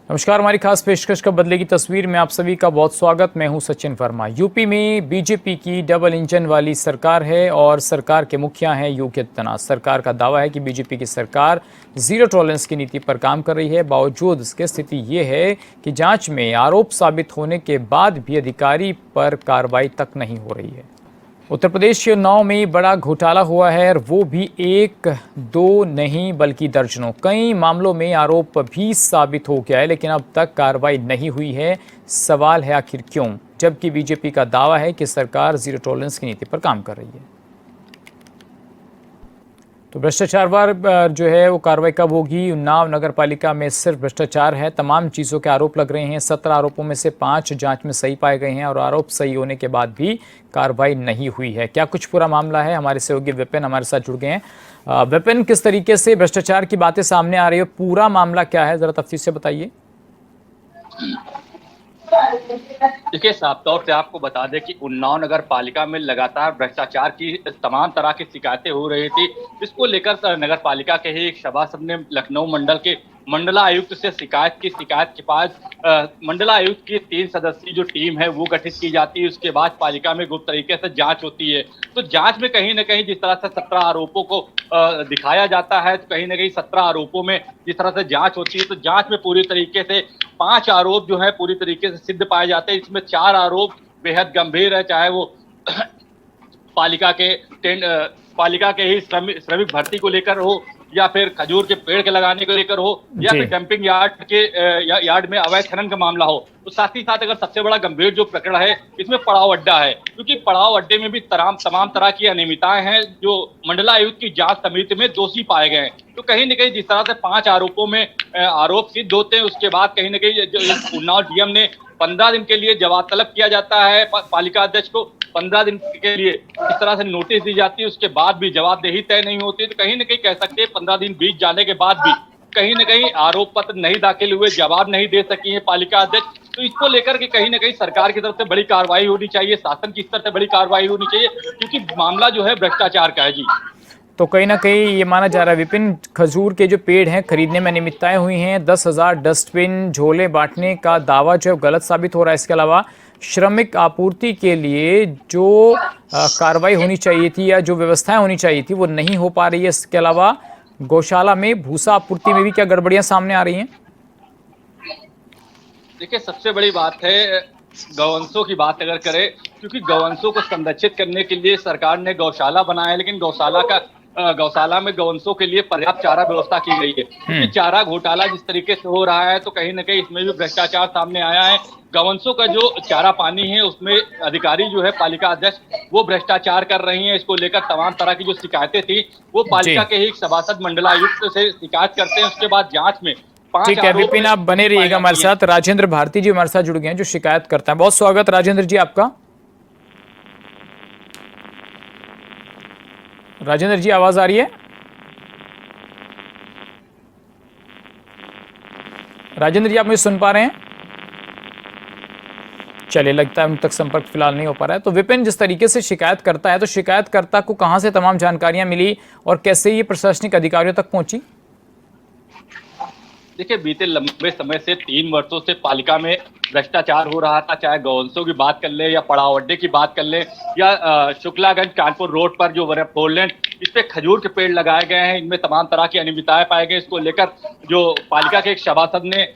नमस्कार, हमारी खास पेशकश का बदलेगी तस्वीर में आप सभी का बहुत स्वागत। मैं हूं सचिन वर्मा। यूपी में बीजेपी की डबल इंजन वाली सरकार है और सरकार के मुखिया हैं योगी आदित्यनाथ। सरकार का दावा है कि बीजेपी की सरकार जीरो टॉलरेंस की नीति पर काम कर रही है। बावजूद इसके स्थिति ये है कि जांच में आरोप साबित होने के बाद भी अधिकारी पर कार्रवाई तक नहीं हो रही है। उत्तर प्रदेश के उन्नाव में बड़ा घोटाला हुआ है और वो भी एक दो नहीं बल्कि दर्जनों। कई मामलों में आरोप भी साबित हो गया है लेकिन अब तक कार्रवाई नहीं हुई है। सवाल है आखिर क्यों, जबकि बीजेपी का दावा है कि सरकार जीरो टॉलरेंस की नीति पर काम कर रही है। तो भ्रष्टाचार पर जो है वो कार्रवाई कब होगी? उन्नाव नगर पालिका में सिर्फ भ्रष्टाचार है, तमाम चीज़ों के आरोप लग रहे हैं। 17 आरोपों में से 5 जांच में सही पाए गए हैं और आरोप सही होने के बाद भी कार्रवाई नहीं हुई है। क्या कुछ पूरा मामला है? हमारे सहयोगी विपिन हमारे साथ जुड़ गए हैं। विपिन, किस तरीके से भ्रष्टाचार की बातें सामने आ रही है, पूरा मामला क्या है, जरा तफसील से बताइए। देखिए, साफ तौर से आपको बता दें कि उन्नाव नगर पालिका में लगातार भ्रष्टाचार की तमाम तरह की शिकायतें हो रही थी। इसको लेकर नगर पालिका के ही एक सभासद ने लखनऊ मंडल के मंडलायुक्त से शिकायत के बाद मंडला आयुक्त की 3 सदस्यीय जो टीम है वो गठित की जाती है। उसके बाद पालिका में गुप्त तरीके से जांच होती है। तो जांच में कहीं ना कहीं जिस तरह से 17 आरोपों को दिखाया जाता है, तो कहीं ना कहीं 17 आरोपों में जिस तरह से जांच होती है, तो जांच में पूरी तरीके से 5 आरोप जो है पूरी तरीके से सिद्ध पाए जाते हैं। इसमें 4 आरोप बेहद गंभीर है, चाहे वो पालिका के पालिका के ही श्रमिक भर्ती को लेकर हो, या फिर खजूर के पेड़ के लगाने को लेकर हो, या फिर डंपिंग यार्ड में अवैध खनन का मामला हो। तो साथ ही साथ अगर सबसे बड़ा गंभीर जो प्रकरण है इसमें पड़ाव अड्डा है, क्योंकि पड़ाव अड्डे में भी तमाम तरह की अनियमितताएं हैं जो मंडलायुक्त की जांच समिति में दोषी पाए गए हैं। तो कहीं न कहीं जिस तरह से 5 आरोपों में आरोप सिद्ध होते हैं, उसके बाद कहीं न कहीं उन्नाव डीएम ने 15 दिन के लिए जवाब तलब किया जाता है। पालिका अध्यक्ष को 15 दिन के लिए इस तरह से नोटिस दी जाती है, उसके बाद भी जवाबदेही तय नहीं होती। तो कहीं न कहीं कह सकते हैं 15 दिन बीत जाने के बाद भी कहीं न कहीं आरोप पत्र नहीं दाखिल हुए, जवाब नहीं दे सकी है पालिका अध्यक्ष। तो इसको लेकर के कहीं न कहीं सरकार की तरफ से बड़ी कार्रवाई होनी चाहिए, शासन की स्तर से बड़ी कार्रवाई होनी चाहिए, क्योंकि मामला जो है भ्रष्टाचार का है। जी, तो कहीं ना कहीं ये माना जा रहा है विपिन, खजूर के जो पेड़ हैं खरीदने में अनियमितताएं हुई हैं। 10,000 डस्टबिन झोले बांटने का दावा जो गलत साबित हो रहा है। इसके अलावा श्रमिक आपूर्ति के लिए जो कार्रवाई होनी चाहिए थी या जो व्यवस्थाएं होनी चाहिए थी वो नहीं हो पा रही है। इसके अलावा गौशाला में भूसा आपूर्ति में भी क्या गड़बड़ियां सामने आ रही हैं? देखिए, सबसे बड़ी बात है गौवंशों की बात अगर करें, क्योंकि गौवंशों को संरक्षित करने के लिए सरकार ने गौशाला बनाया है, लेकिन गौशाला में गौवंशों के लिए पर्याप्त चारा व्यवस्था की गई है। क्योंकि चारा घोटाला जिस तरीके से हो रहा है, तो कहीं ना कहीं इसमें भी भ्रष्टाचार सामने आया है। गौवंशों का जो चारा पानी है उसमें अधिकारी जो है पालिका अध्यक्ष वो भ्रष्टाचार कर रही हैं। इसको लेकर तमाम तरह की जो शिकायतें थी वो पालिका के ही सभासद मंडलायुक्त से शिकायत करते हैं। उसके बाद जांच में ठीक है विपिन, आप बने रहिएगा हमारे साथ। राजेंद्र भारती जी हमारे साथ जुड़ गए हैं जो शिकायत करता है। बहुत स्वागत राजेंद्र जी आपका। राजेंद्र जी, आवाज आ रही है? राजेंद्र जी, आप मुझे सुन पा रहे हैं? चलिए, लगता है उन तक संपर्क फिलहाल नहीं हो पा रहा है। तो विपिन, जिस तरीके से शिकायत करता है, तो शिकायतकर्ता को कहां से तमाम जानकारियां मिली और कैसे ये प्रशासनिक अधिकारियों तक पहुंची? देखिए, बीते लंबे समय से 3 वर्षों से पालिका में भ्रष्टाचार हो रहा था। चाहे गौवंशों की बात कर ले या पड़ाव अड्डे की बात कर ले, या शुक्लागंज कानपुर रोड पर जो 4 लेन इस पे खजूर के पेड़ लगाए गए हैं, इनमें तमाम तरह की अनियमितताएं पाए गए। इसको लेकर जो पालिका के एक सभासद ने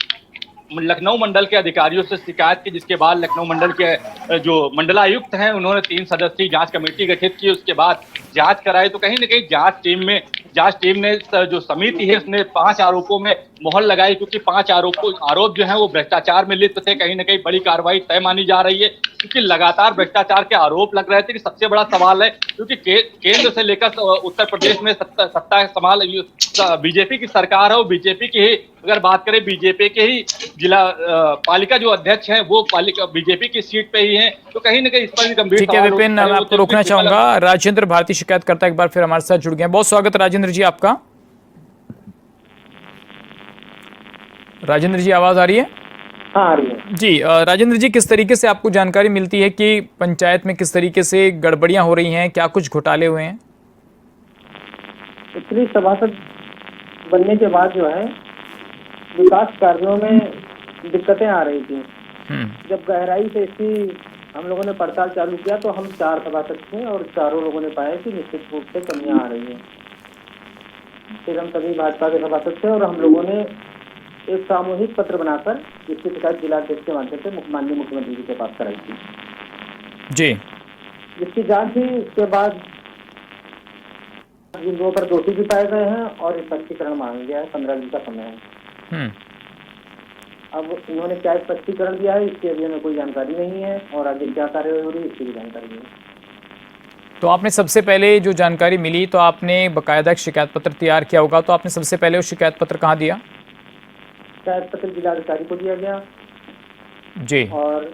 लखनऊ मंडल के अधिकारियों से शिकायत की, जिसके बाद लखनऊ मंडल के जो मंडलायुक्त हैं उन्होंने 3 सदस्यीय जांच कमेटी गठित की। उसके बाद जांच कराई। तो कहीं ना कहीं जांच टीम ने जो समिति है उसने 5 आरोपों में मोहर लगाई, क्योंकि 5 आरोप जो हैं वो भ्रष्टाचार में लिप्त थे। कहीं ना कहीं बड़ी कार्रवाई तय मानी जा रही है, क्योंकि लगातार भ्रष्टाचार के आरोप लग रहे थे। कि सबसे बड़ा सवाल है, क्योंकि केंद्र से लेकर उत्तर प्रदेश में सत्ता संभाल बीजेपी की सरकार है। और बीजेपी की ही अगर बात करें, बीजेपी के ही जिला पालिका जो अध्यक्ष हैं वो पालिका बीजेपी की सीट पे ही हैं। तो कहीं ना कहीं इस पर भी गंभीर ठीक है विपिन, मैं आपको रोकना चाहूंगा। राजेंद्र भारती शिकायत करता एक बार फिर हमारे साथ जुड़ गए। बहुत स्वागत राजेंद्र जी आपका। राजेंद्र जी, आवाज आ रही है? हाँ, आ रही है जी। राजेंद्र जी, किस तरीके से आपको जानकारी मिलती है कि पंचायत में किस तरीके से गड़बड़ियां हो रही हैं, क्या कुछ घोटाले हुए हैं? एक्चुअली सभासद बनने के बाद जो है विकास कार्यों में दिक्कतें आ रही थी। हम्म। जब गहराई से इसकी हम लोगों ने पड़ताल चालू किया तो हम 4 सभासद थे और चारों लोगों ने पाया कि निश्चित रूप से कमियां आ रही हैं। फिर हम सभी भाजपा के सभासद थे और हम लोगों ने एक सामूहिक पत्र बनाकर इसकी शिकायत जिलाध्यक्ष के माध्यम से माननीय मुख्यमंत्री जी के पास कराई थी, जी। जिसकी जांच हुई। उसके बाद जिन लोगों पर दोषी भी पाए गए हैं और स्पष्टीकरण मांगा गया है, 15 दिन का समय है। हम्म। अब इन्होंने क्या स्पष्टीकरण दिया है इसकी अभी हमें कोई जानकारी नहीं है और आगे क्या कार्रवाई हो रही है इसकी भी जानकारी नहीं है। तो आपने सबसे पहले जो जानकारी मिली तो आपने बकायदा एक शिकायत पत्र तैयार किया होगा, तो आपने सबसे पहले वो शिकायत पत्र कहाँ दिया? शिकायत पत्र जिलाधिकारी को दिया गया जी। और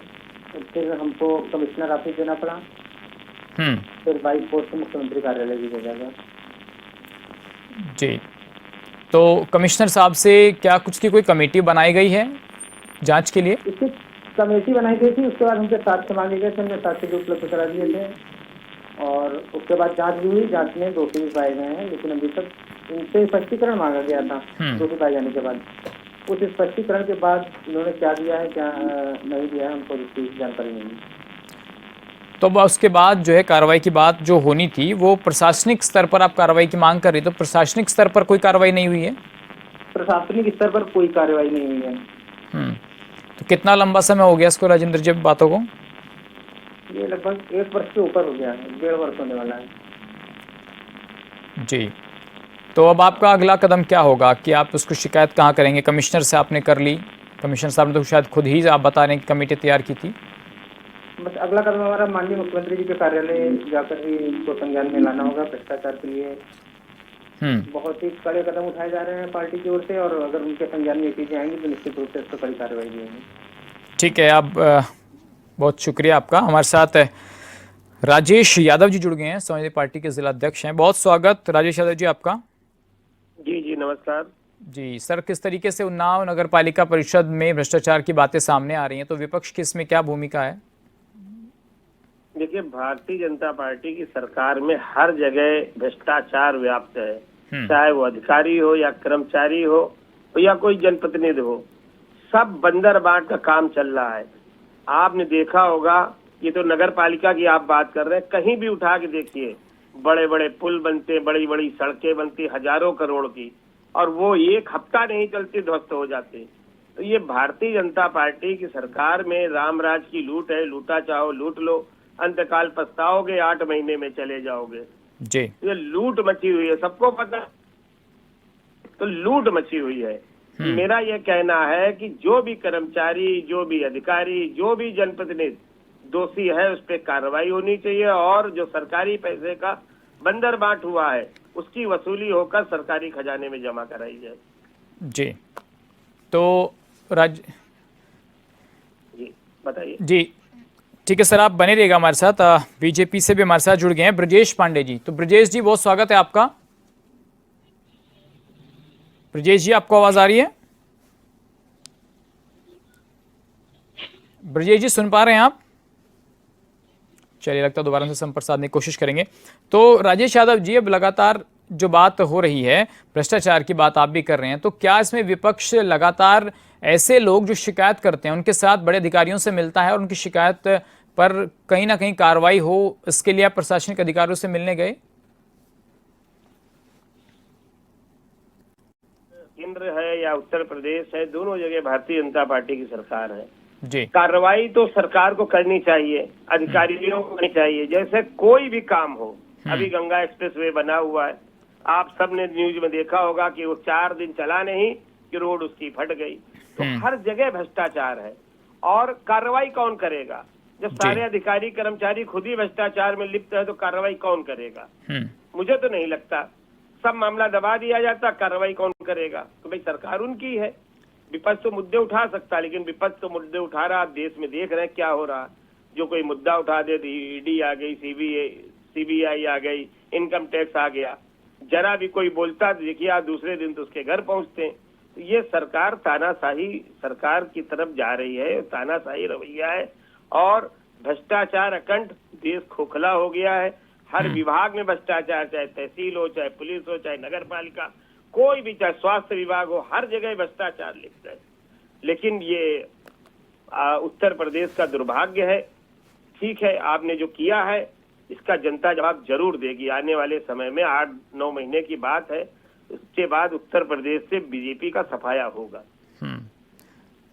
फिर हमको कमिश्नर ऑफिस देना पड़ा, फिर बाई पोस्ट मुख्यमंत्री कार्यालय भी भेजा गया। जी। तो कमिश्नर साहब से क्या कुछ की कोई कमेटी बनाई गई है जांच के लिए? इसकी कमेटी बनाई गई थी, उसके बाद हमसे साक्ष्य मांगे गए थे, हमने साक्ष्य भी उपलब्ध करा दिए थे और उसके बाद जांच भी हुई। जांच में दोषी भी पाए गए हैं, लेकिन अभी तक इनसे स्पष्टीकरण मांगा गया था दोषी पाए जाने के बाद। उस स्पष्टीकरण के बाद इन्होंने क्या दिया है क्या नहीं दिया है हमको इसकी जानकारी नहीं है। तो उसके बाद जो है कार्रवाई की बात जो होनी थी वो प्रशासनिक स्तर पर आप कार्रवाई की मांग कर रही, तो प्रशासनिक स्तर पर कोई कार्रवाई नहीं हुई है? प्रशासनिक स्तर पर कोई कार्रवाई नहीं हुई है। तो कितना लंबा समय हो गया इसको राजेंद्र जी बातों को? ये लगभग 1 वर्ष के ऊपर हो गया है, 1.5 वर्ष होने वाला है। जी। तो अब आपका अगला कदम क्या होगा कि आप उसको शिकायत कहाँ करेंगे? कमिश्नर से आपने कर ली, कमिश्नर साहब ने तो शायद खुद ही आप बता रहे हैं कि कमेटी तैयार की थी। बस अगला कदम हमारा माननीय मुख्यमंत्री जी के कार्यालय जाकर ही इनको संज्ञान में लाना होगा। भ्रष्टाचार के लिए बहुत ही कड़े कदम उठाए जा रहे हैं पार्टी की ओर से और अगर उनके संज्ञान में ये चीजें आएंगी तो निश्चित रूप से इस पर कड़ी कार्रवाई भी होगी। ठीक है, आप बहुत शुक्रिया आपका। हमारे साथ राजेश यादव जी जुड़ गए हैं, समाजवादी पार्टी के जिला अध्यक्ष हैं। बहुत स्वागत राजेश यादव जी आपका। जी नमस्कार जी सर, किस तरीके से उन्नाव नगर पालिका परिषद में भ्रष्टाचार की बातें सामने आ रही हैं, तो विपक्ष की इसमें क्या भूमिका है? देखिए, भारतीय जनता पार्टी की सरकार में हर जगह भ्रष्टाचार व्याप्त है, चाहे वो अधिकारी हो या कर्मचारी हो या कोई जनप्रतिनिधि हो, सब बंदर बांट का काम चल रहा है। आपने देखा होगा, ये तो नगर पालिका की आप बात कर रहे हैं, कहीं भी उठा के देखिए, बड़े बड़े पुल बनते, बड़ी बड़ी सड़कें बनती हजारों करोड़ की, और वो एक हफ्ता नहीं चलती ध्वस्त हो जाते। तो ये भारतीय जनता पार्टी की सरकार में रामराज की लूट है। लूटा चाहो लूट लो, अंतकाल पछताओगे, 8 महीने में चले जाओगे। जी। ये लूट मची हुई है, सबको पता, तो लूट मची हुई है। मेरा ये कहना है कि जो भी कर्मचारी, जो भी अधिकारी, जो भी जनप्रतिनिधि दोषी है उस पर कार्रवाई होनी चाहिए और जो सरकारी पैसे का बंदर बांट हुआ है उसकी वसूली होकर सरकारी खजाने में जमा कराई जाए। जी। तो जी बताइए। जी ठीक है सर, आप बने रहिएगा हमारे साथ। बीजेपी से भी हमारे साथ जुड़ गए हैं ब्रजेश पांडे जी। तो ब्रजेश जी बहुत स्वागत है आपका। ब्रजेश जी आपको आवाज आ रही है? ब्रजेश जी सुन पा रहे हैं आप? चलिए, लगता है दोबारा से संपर्क साधने की कोशिश करेंगे। तो राजेश यादव जी, अब लगातार जो बात हो रही है, भ्रष्टाचार की बात आप भी कर रहे हैं, तो क्या इसमें विपक्ष लगातार ऐसे लोग जो शिकायत करते हैं उनके साथ बड़े अधिकारियों से मिलता है और उनकी शिकायत पर कहीं ना कहीं कार्रवाई हो, इसके लिए आप प्रशासनिक अधिकारियों से मिलने गए? केंद्र है या उत्तर प्रदेश है, दोनों जगह भारतीय जनता पार्टी की सरकार है जी। कार्रवाई तो सरकार को करनी चाहिए, अधिकारियों को करनी चाहिए। जैसे कोई भी काम हो, अभी गंगा एक्सप्रेसवे बना हुआ है, आप सबने न्यूज में देखा होगा कि वो 4 दिन चला नहीं कि रोड उसकी फट गई। तो हर जगह भ्रष्टाचार है और कार्रवाई कौन करेगा? जब सारे अधिकारी कर्मचारी खुद ही भ्रष्टाचार में लिप्त है तो कार्रवाई कौन करेगा? मुझे तो नहीं लगता। सब मामला दबा दिया जाता, कार्रवाई कौन करेगा? तो भाई सरकार उनकी है। विपक्ष तो मुद्दे उठा सकता, लेकिन विपक्ष तो मुद्दे उठा रहा, देश में देख रहे हैं क्या हो रहा। जो कोई मुद्दा उठा दे, ईडी आ गई, सीबीआई आ गई, इनकम टैक्स आ गया, जरा भी कोई बोलता देखिए आप दूसरे दिन तो उसके घर पहुंचते हैं। तो ये सरकार तानाशाही सरकार की तरफ जा रही है, तानाशाही रवैया है और भ्रष्टाचार अखंड, देश खोखला हो गया है। हर विभाग में भ्रष्टाचार, चाहे तहसील हो, चाहे पुलिस हो, चाहे नगर पालिका, कोई भी, चाहे स्वास्थ्य विभाग हो, हर जगह भ्रष्टाचार लिप्त है। लेकिन ये उत्तर प्रदेश का दुर्भाग्य है। ठीक है, आपने जो किया है इसका जनता जवाब जरूर देगी आने वाले समय में। 8-9 महीने की बात है, उसके बाद उत्तर प्रदेश से बीजेपी का सफाया होगा।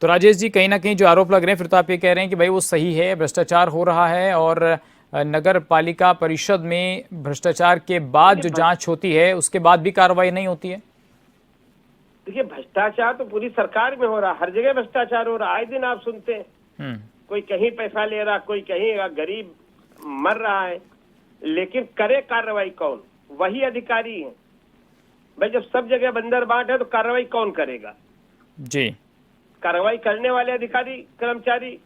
तो राजेश जी, कहीं ना कहीं जो आरोप लग रहे हैं, फिर तो आप ये कह रहे हैं कि भाई वो सही है, भ्रष्टाचार हो रहा है और नगर पालिका परिषद में भ्रष्टाचार के बाद जो जांच होती है उसके बाद भी कार्रवाई नहीं होती है। देखिए, भ्रष्टाचार तो पूरी सरकार में हो रहा है, हर जगह भ्रष्टाचार हो रहा है। आए दिन आप सुनते हैं कोई कहीं पैसा ले रहा, कोई कहीं गरीब मर रहा है, लेकिन करे कार्रवाई कौन? वही अधिकारी है। भाई जब सब जगह बंदर बाट है तो कार्रवाई कौन करेगा? जी, कार्रवाई करने वाले अधिकारी कर्मचारी।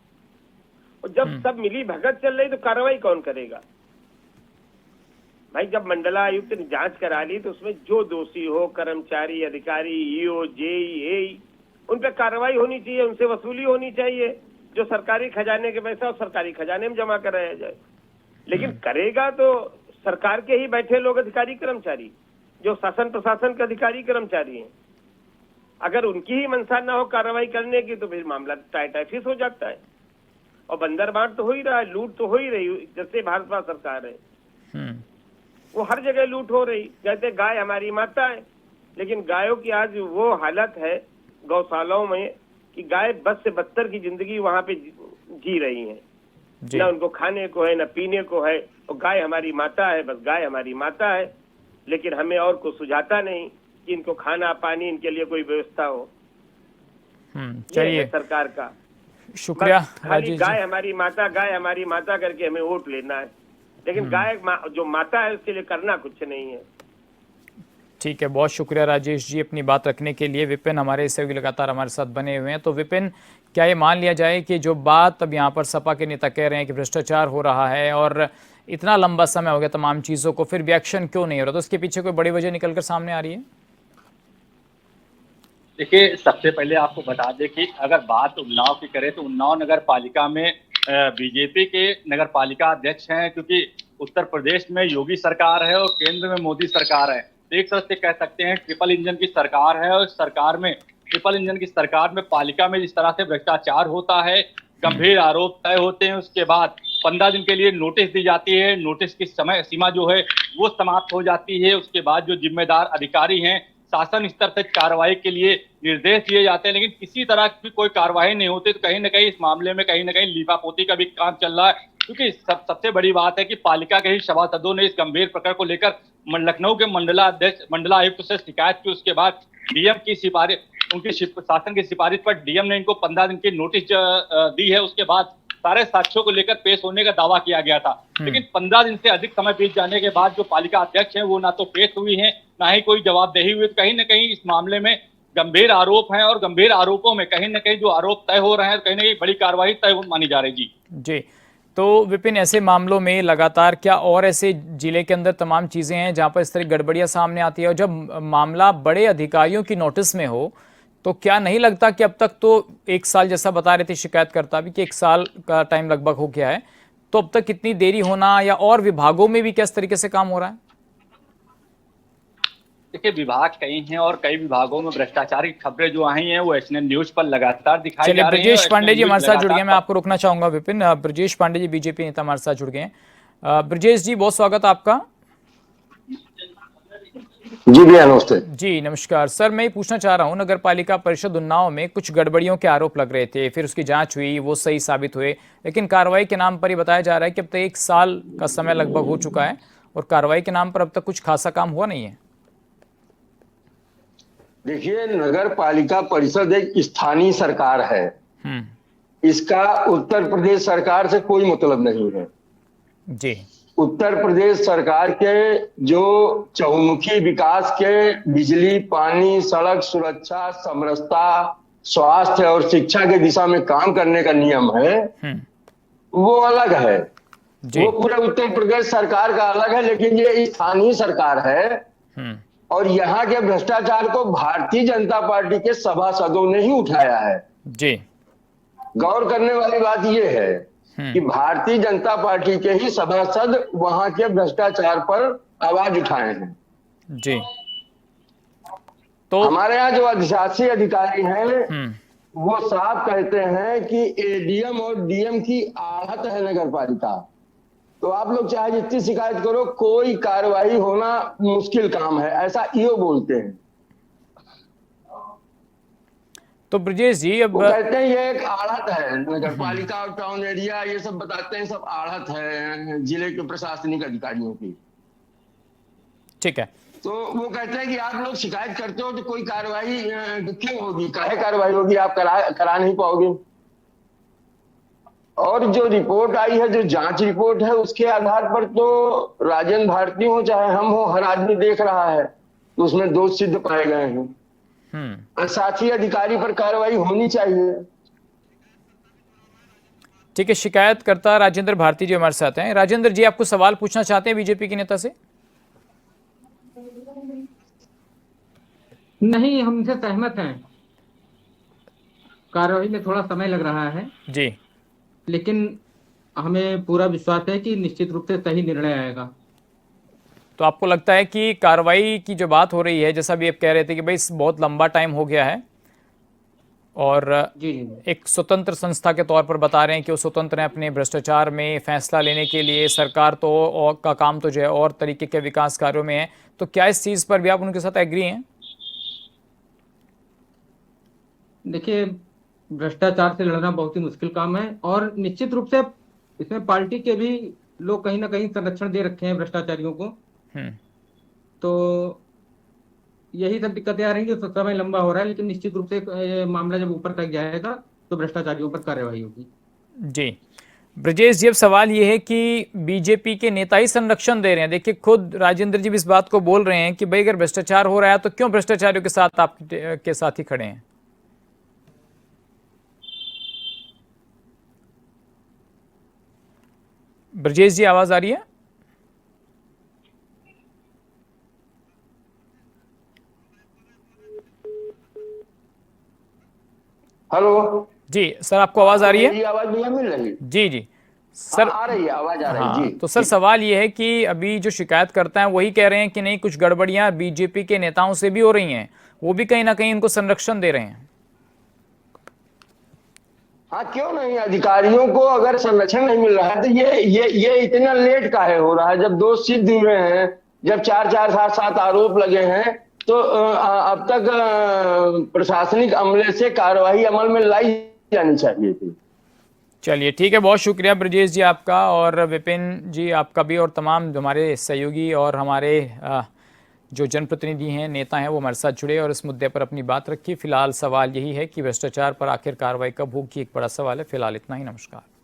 और जब सब मिली भगत चल रही तो कार्रवाई कौन करेगा? भाई जब मंडलायुक्त ने जांच करा ली तो उसमें जो दोषी हो, कर्मचारी, अधिकारी, ईओ, जेई, उन पे कार्रवाई होनी चाहिए, उनसे वसूली होनी चाहिए। जो सरकारी खजाने के पैसा सरकारी खजाने में जमा कराया जाए। लेकिन करेगा तो सरकार के ही बैठे लोग, अधिकारी कर्मचारी, जो शासन प्रशासन के अधिकारी कर्मचारी हैं। अगर उनकी ही मंशा ना हो कार्रवाई करने की तो फिर मामला टाइफिस हो जाता है। और बंदर बांट तो हो ही रहा है, लूट तो हो ही रही। जैसे भाजपा सरकार है वो हर जगह लूट हो रही। कहते गाय हमारी माता है, लेकिन गायों की आज वो हालत है गौशालाओं में कि गाय बद से बदतर की जिंदगी वहां पे जी रही है। ना उनको खाने को है, ना पीने को है। और गाय हमारी माता है, बस गाय हमारी माता है, लेकिन हमें और को सुझाता नहीं कि इनको खाना पानी, इनके लिए कोई व्यवस्था हो। चलिए, सरकार का शुक्रिया खाली गाय हमारी माता, गाय हमारी माता करके हमें वोट लेना है, लेकिन गाय जो माता है उसके लिए करना कुछ नहीं है। ठीक है, बहुत शुक्रिया राजेश जी अपनी बात रखने के लिए। विपिन हमारे सहयोगी लगातार हमारे साथ बने हुए हैं। तो विपिन, क्या ये मान लिया जाए कि जो बात अब यहाँ पर सपा के नेता कह रहे हैं कि भ्रष्टाचार हो रहा है और इतना लंबा समय हो गया तमाम चीज़ों को, फिर भी एक्शन क्यों नहीं हो रहा? तो उसके पीछे कोई बड़ी वजह निकलकर सामने आ रही है? देखिए, सबसे पहले आपको बता दें कि अगर बात उन्नाव की करें तो उन्नाव नगर पालिका में बीजेपी के नगर पालिका अध्यक्ष हैं, क्योंकि उत्तर प्रदेश में योगी सरकार है और केंद्र में मोदी सरकार है। तो एक तरह से कह सकते हैं ट्रिपल इंजन की सरकार है। और सरकार में ट्रिपल इंजन की सरकार में पालिका में जिस तरह से भ्रष्टाचार होता है, गंभीर आरोप तय होते हैं, उसके बाद 15 दिन के लिए नोटिस दी जाती है। नोटिस की समय सीमा जो है वो समाप्त हो जाती है। उसके बाद जो जिम्मेदार अधिकारी हैं शासन स्तर से कार्रवाई के लिए निर्देश दिए जाते हैं, लेकिन किसी तरह की कोई कार्रवाई नहीं होती। तो कहीं ना कहीं इस मामले में कहीं ना कहीं लीपापोती का भी काम चल रहा है। क्योंकि सबसे बड़ी बात है कि पालिका के ही सभासदों ने इस गंभीर प्रकरण को लेकर लखनऊ के मंडलायुक्त से शिकायत की। उसके बाद डीएम की सिफारिश, उनकी शासन की सिफारिश पर डीएम ने इनको 15 दिन की नोटिस दी है। उसके बाद सारे साक्ष्यों को लेकर पेश होने का दावा किया गया था, लेकिन 15 दिन से अधिक समय बीत जाने के बाद जो पालिका अध्यक्ष हैं वो ना तो पेश हुई हैं, ना ही कोई जवाबदेही हुई। कहीं ना कहीं इस मामले में गंभीर आरोप हैं और गंभीर आरोपों में कहीं ना कहीं जो आरोप तय हो रहे हैं, कहीं ना कहीं बड़ी कार्रवाई तय मानी जा रही जी। तो विपिन, ऐसे मामलों में लगातार क्या और ऐसे जिले के अंदर तमाम चीजें हैं जहां पर इस तरह गड़बड़ियां सामने आती है? और जब मामला बड़े अधिकारियों की नोटिस में हो तो क्या नहीं लगता कि अब तक तो 1 साल, जैसा बता रहे थे शिकायतकर्ता भी कि 1 साल का टाइम लगभग हो गया है, तो अब तक कितनी देरी होना, या और विभागों में भी किस तरीके से काम हो रहा है? देखिए, विभाग कई हैं और कई विभागों में भ्रष्टाचार की खबरें जो आई हैं वो एसएन न्यूज पर लगातार दिखाई जा रही हैं। ब्रजेश पांडे जी हमारे साथ जुड़ गए, मैं आपको रोकना चाहूंगा विपिन। ब्रजेश पांडे जी बीजेपी नेता हमारे साथ जुड़ गए हैं। ब्रजेश जी, बहुत स्वागत आपका। जी भैया, नमस्ते। जी नमस्कार सर, मैं पूछना चाह रहा हूँ, नगर पालिका परिषद उन्नाव में कुछ गड़बड़ियों के आरोप लग रहे थे, फिर उसकी जांच हुई, वो सही साबित हुए, लेकिन कार्रवाई के नाम पर ये बताया जा रहा है कि अब तक 1 साल का समय लगभग हो चुका है और कार्रवाई के नाम पर अब तक कुछ खासा काम हुआ नहीं है। देखिए, नगर पालिका परिषद एक स्थानीय सरकार है। इसका उत्तर प्रदेश सरकार से कोई मतलब नहीं है जी। उत्तर प्रदेश सरकार के जो चहुमुखी विकास के बिजली, पानी, सड़क सुरक्षा, समरसता, स्वास्थ्य और शिक्षा के दिशा में काम करने का नियम है, वो अलग है। वो पूरे उत्तर प्रदेश सरकार का अलग है, लेकिन ये स्थानीय सरकार है और यहाँ के भ्रष्टाचार को भारतीय जनता पार्टी के सभासदों ने ही उठाया है जी। गौर करने वाली बात यह है कि भारतीय जनता पार्टी के ही सभासद वहां के भ्रष्टाचार पर आवाज उठाए हैं जी। तो हमारे यहाँ जो अधिशासी अधिकारी हैं वो साफ कहते हैं कि एडीएम और डीएम की आहत है नगर पालिका। तो आप लोग चाहे जितनी शिकायत करो, कोई कार्रवाई होना मुश्किल काम है, ऐसा ईओ बोलते हैं। तो ब्रजेश जी, अब वो कहते हैं ये एक आढ़त है, नगर पालिका और टाउन एरिया ये सब बताते हैं, सब आढ़त है जिले के प्रशासनिक अधिकारियों की। ठीक है, तो वो कहते हैं कि आप लोग शिकायत करते हो तो कोई कार्रवाई क्यों होगी, काहे कार्रवाई होगी, आप करा नहीं पाओगे। और जो रिपोर्ट आई है, जो जांच रिपोर्ट है, उसके आधार पर तो राजेंद्र भारती हो चाहे हम हो, हर आदमी देख रहा है तो उसमें दोष सिद्ध पाए गए हैं। और साथ ही अधिकारी पर कार्रवाई होनी चाहिए। ठीक है, शिकायतकर्ता राजेंद्र भारती जी हमारे साथ हैं। राजेंद्र जी, आपको सवाल पूछना चाहते हैं बीजेपी के नेता से? नहीं, हम इनसे सहमत हैं। कार्यवाही में थोड़ा समय लग रहा है जी, लेकिन हमें पूरा विश्वास है कि निश्चित रूप से सही निर्णय आएगा। तो आपको लगता है कि कार्रवाई की जो बात हो रही है, जैसा भी आप कह रहे थे कि भाई बहुत लंबा टाइम हो गया है और जी जी। एक स्वतंत्र संस्था के तौर पर बता रहे हैं कि वो स्वतंत्र है अपने भ्रष्टाचार में फैसला लेने के लिए, सरकार तो और का काम तो जो है और तरीके के विकास कार्यों में है, तो क्या इस चीज़ पर भी आप उनके साथ एग्री हैं? देखिए, भ्रष्टाचार से लड़ना बहुत ही मुश्किल काम है और निश्चित रूप से इसमें पार्टी के भी लोग कहीं ना कहीं संरक्षण दे रखे हैं भ्रष्टाचारियों को। तो यही सब दिक्कतें आ रही हैं, तो समय लंबा हो रहा है, लेकिन निश्चित रूप से मामला जब ऊपर तक जाएगा तो भ्रष्टाचारियों पर कार्रवाई होगी। जी ब्रजेश जी, अब सवाल ये है कि बीजेपी के नेता ही संरक्षण दे रहे हैं। देखिए, खुद राजेंद्र जी भी इस बात को बोल रहे हैं कि भाई अगर भ्रष्टाचार हो रहा है तो क्यों भ्रष्टाचारियों के साथ आपके साथ ही खड़े हैं? ब्रजेश जी, आवाज आ रही है? हेलो जी सर, आपको आवाज आ रही है? मेरी आवाज भैया मिल रही? जी जी सर, आ रही है, आवाज आ रही है जी। तो सर सवाल ये है कि अभी जो शिकायत करता है वही कह रहे हैं कि नहीं, कुछ गड़बड़ियां बीजेपी के नेताओं से भी हो रही हैं, वो भी कहीं ना कहीं इनको संरक्षण दे रहे हैं। हाँ, क्यों नहीं, अधिकारियों को अगर संरक्षण नहीं मिल रहा है तो ये इतना लेट काहे हो रहा है? जब दोष सिद्ध हुए हैं, जब 4-4-7 आरोप लगे हैं, तो अब तक प्रशासनिक अमले से कार्रवाई अमल में लाई जानी चाहिए थी। चलिए ठीक है, बहुत शुक्रिया ब्रजेश जी आपका, और विपिन जी आपका भी, और तमाम हमारे सहयोगी और हमारे जो जनप्रतिनिधि हैं, नेता हैं, वो हमारे साथ जुड़े और इस मुद्दे पर अपनी बात रखी। फिलहाल सवाल यही है कि भ्रष्टाचार पर आखिर कार्रवाई कब होगी, एक बड़ा सवाल है। फिलहाल इतना ही, नमस्कार।